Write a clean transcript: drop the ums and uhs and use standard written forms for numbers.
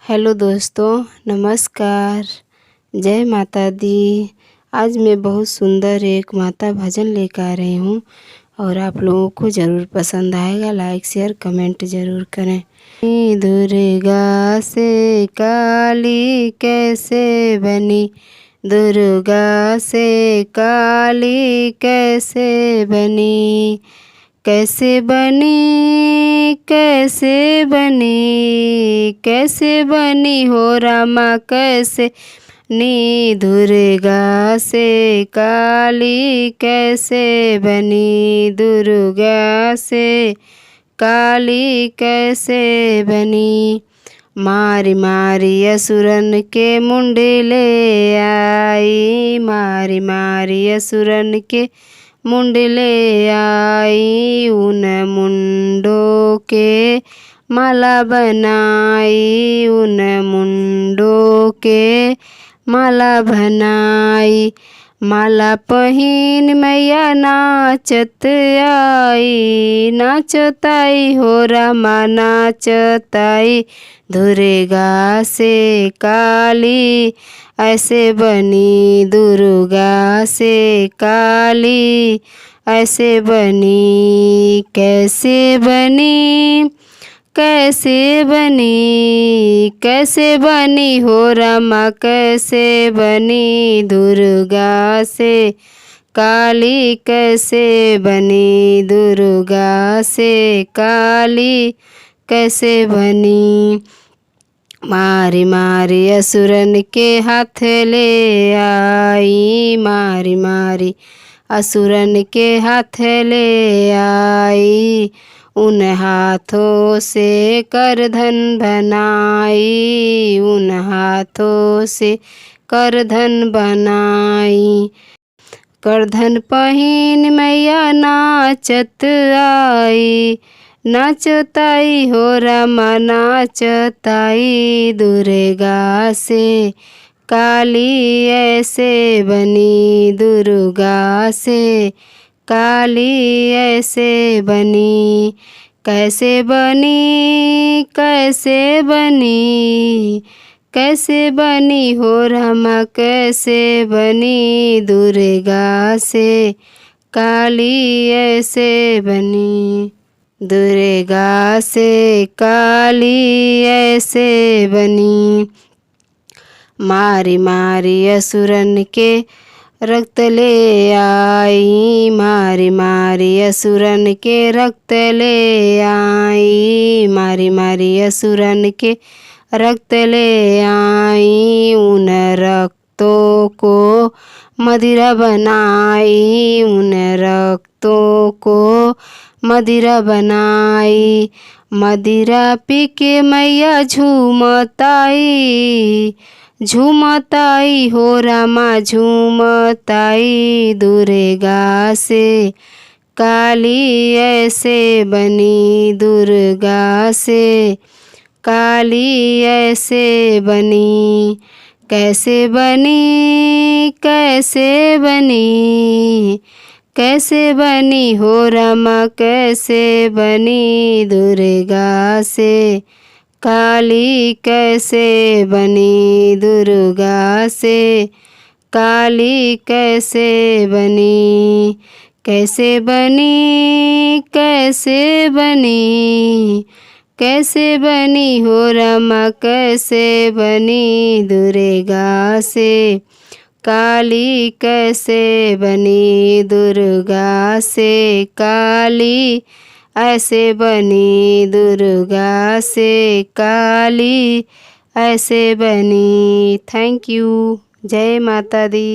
Hello दोस्तों, नमस्कार। जय माता दी। आज मैं बहुत सुंदर एक माता भजन लेकर आ रही हूँ और आप लोगों को ज़रूर पसंद आएगा। लाइक शेयर कमेंट ज़रूर करें। दुर्गा से काली कैसे बनी, दुर्गा से काली कैसे बनी, कैसे बनी, कैसे बनी, कैसे बनी हो रामा, कैसे नी दुर्गा से काली कैसे बनी, दुर्गा से काली कैसे बनी। मारी मारी असुरन के मुंडले आई, मारी मारी असुरन के मुंडले आई, उन मुंडों के माला बनाई, उन मुंडों के माला बनाई। माला पहिन मैया नाचत आई, नाचत आई हो रामा नाचत आई, दुर्गा से काली ऐसे बनी, दुर्गा से काली ऐसे बनी, कैसे बनी, कैसे बनी, कैसे बनी हो रामा, कैसे बनी, दुर्गा से काली कैसे बनी, दुर्गा से काली कैसे बनी। मारी मारी असुरन के हाथ ले आई, मारी मारी असुरन के हाथ ले आई, उन हाथों से करधन बनाई, उन हाथों से करधन बनाई। करधन पहिन मैया नाचत आई, नाचत आई हो रामा नाचत आई, दुर्गा से काली ऐसे बनी, दुर्गा से काली ऐसे बनी, कैसे बनी, कैसे बनी, कैसे बनी हो रामा, कैसे बनी, दुर्गा से काली ऐसे बनी, दुर्गा से काली ऐसे बनी। मारी मारी असुरन के रक्त ले आई, मारी मारी असुरन के रक्त ले आई, मारी मारी असुरन के रक्त ले आई, उन रक्तों को मदिरा बनाई, उन रक्तों को मदिरा बनाई। मदिरा पी के मैया झूमताई, झूमताई हो रामा झूमताई, दुर्गा से काली ऐसे बनी, दुर्गा से काली ऐसे बनी, कैसे बनी, कैसे बनी, कैसे बनी हो रामा, कैसे बनी, दुर्गा से काली कैसे बनी, दुर्गा से काली कैसे बनी, कैसे बनी, कैसे बनी, कैसे बनी हो रामा, कैसे बनी, दुर्गा से काली कैसे बनी, दुर्गा से काली ऐसे बनी, दुर्गा से काली ऐसे बनी। Thank you. जय माता दी।